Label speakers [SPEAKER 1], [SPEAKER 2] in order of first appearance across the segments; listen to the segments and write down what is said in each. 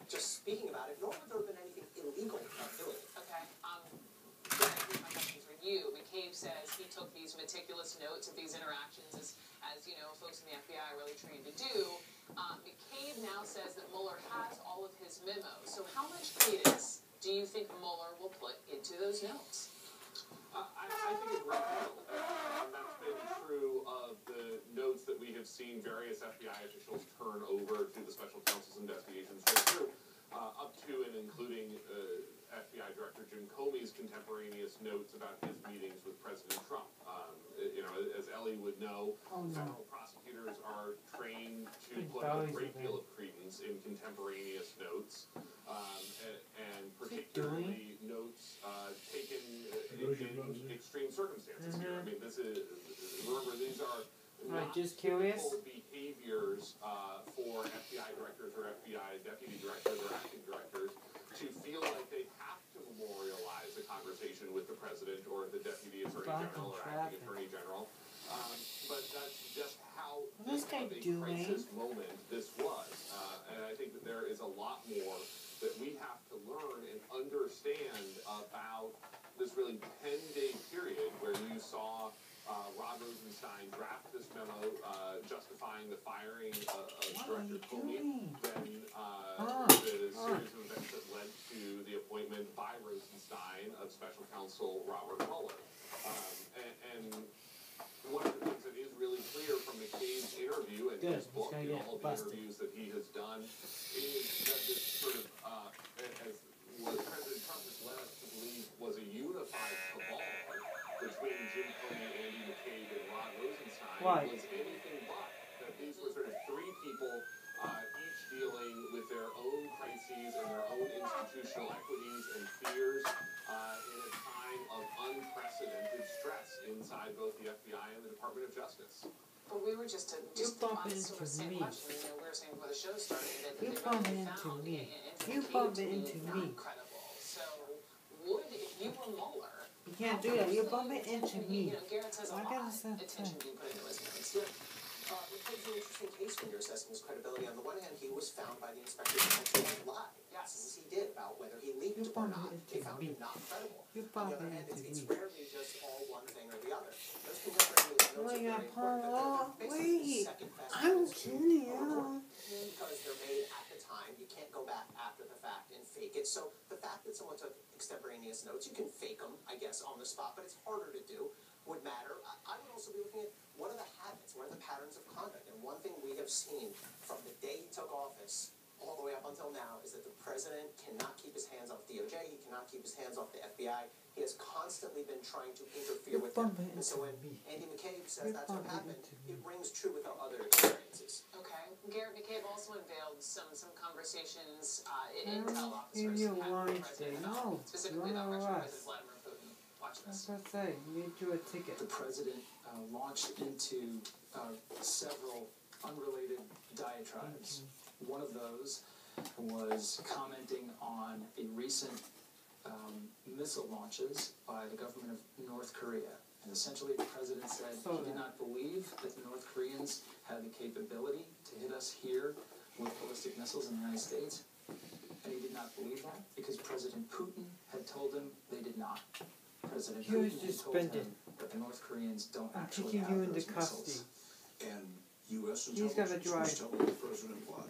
[SPEAKER 1] just speaking about it, nor would there have been anything illegal about doing it.
[SPEAKER 2] Okay. Greg, my question for you. McCabe says he took these meticulous notes of these interactions, as you know, folks in the FBI are really trained to do. McCabe now says that Mueller has all of his memos. So how much credence do you think Mueller will put into those notes?
[SPEAKER 3] I think a great deal. And that's been true of the notes that we have seen various FBI officials turn over to the special counsel's investigations go through, up to and including FBI Director Jim Comey's contemporaneous notes about his meetings with President Trump. As Ellie would know, federal prosecutors are trained to put a great deal of credence in contemporaneous notes, and particularly notes taken in extreme circumstances here. I mean, remember, these are not typical behaviors for FBI directors or FBI deputy directors or acting directors to feel like they have to memorialize a conversation with the president or the deputy attorney general or acting attorney general. But that's just how big of a crisis moment this was. And I think that there is a lot more that we have to learn and understand about this really 10-day period where you saw Rod Rosenstein draft this memo justifying the firing of Director Comey, then the series of events that led to the appointment by Rosenstein of Special Counsel Robert Mueller. And one of the things that is really clear from McCabe's interview and his book and all the interviews that he has done is that this sort of, as what President Trump has led us to believe was a unified cabal between Jim Comey, Andy McCabe, and Rod Rosenstein was anything but. That these were sort of three people each dealing with their own crises and their own institutional equities and fears in a time of unprecedented stress inside both the FBI and the Department of Justice.
[SPEAKER 2] But we were just on the same question. We were saying before the show started that they really found McCabe not credible. So would, if you were Mueller,
[SPEAKER 4] you can't do that. You're bumping into me.
[SPEAKER 2] Garrett says a lot of attention being put into his notes.
[SPEAKER 1] McCabe's an interesting case when you're assessing his credibility. On the one hand, he was found by the Inspector General to lie. Yes. As he did about whether he leaked or not. They found him not credible. On the other hand, it's rarely just all one thing or the other. Those contemporaneous notes are very important. Basically, second best.
[SPEAKER 4] I'm kidding you.
[SPEAKER 1] Because they're made at the time. You can't go back after the fact and fake it. So the fact that someone took extemporaneous notes, you can fake them, I guess, on the spot, but it's harder to do, would matter. I would also be looking at what are the habits, what are the patterns of conduct. And one thing we have seen from the day he took office all the way up until now is that the president cannot keep his hands off DOJ, he cannot keep his hands off the FBI. He has constantly been trying to interfere with them. And so when Andy McCabe says that's what happened, it rings true with other experiences.
[SPEAKER 2] Okay. Garrett McCabe also unveiled some conversations intel officers had with the president, specifically about Russian President Vladimir Putin. Watch this.
[SPEAKER 4] That's what I say. You need to a ticket.
[SPEAKER 5] The president launched into several unrelated diatribes. One of those was commenting on a recent missile launches by the government of North Korea. And essentially the president said he did not believe that the North Koreans had the capability to hit us here with ballistic missiles in the United States. And he did not believe that because President Putin had told him they did not. President Putin had told him that the North Koreans don't actually have those missiles.
[SPEAKER 6] And U.S. intelligence was telling the president what?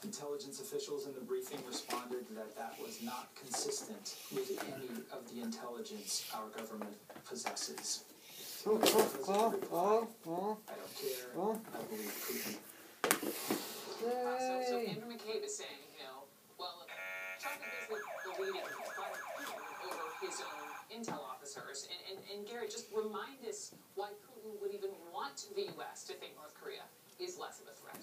[SPEAKER 5] Intelligence officials in the briefing responded that that was not consistent with any of the intelligence our government possesses. I don't care. I believe Putin.
[SPEAKER 2] So Andrew McCabe is saying, well, Trump is basically leading over his own intel officers. And Garrett, just remind us why Putin would even want the U.S. to think North Korea is less of a threat.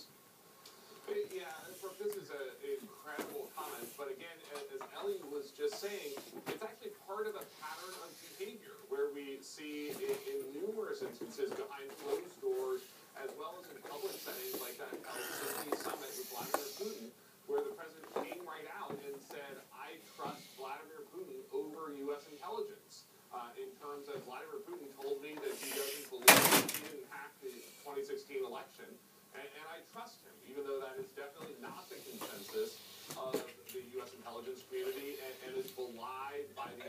[SPEAKER 3] Yeah, this is an incredible comment, but again, as Ellie was just saying, it's actually part of a pattern of behavior where we see in numerous instances behind closed doors, as well as in public settings like that Helsinki summit with Vladimir Putin, where the president came right out and said, I trust Vladimir Putin over U.S. intelligence. In terms of Vladimir Putin told me that he doesn't believe that he didn't hack the 2016 election, and I trust him, even though that is definitely not the conclusion intelligence community and is belied by the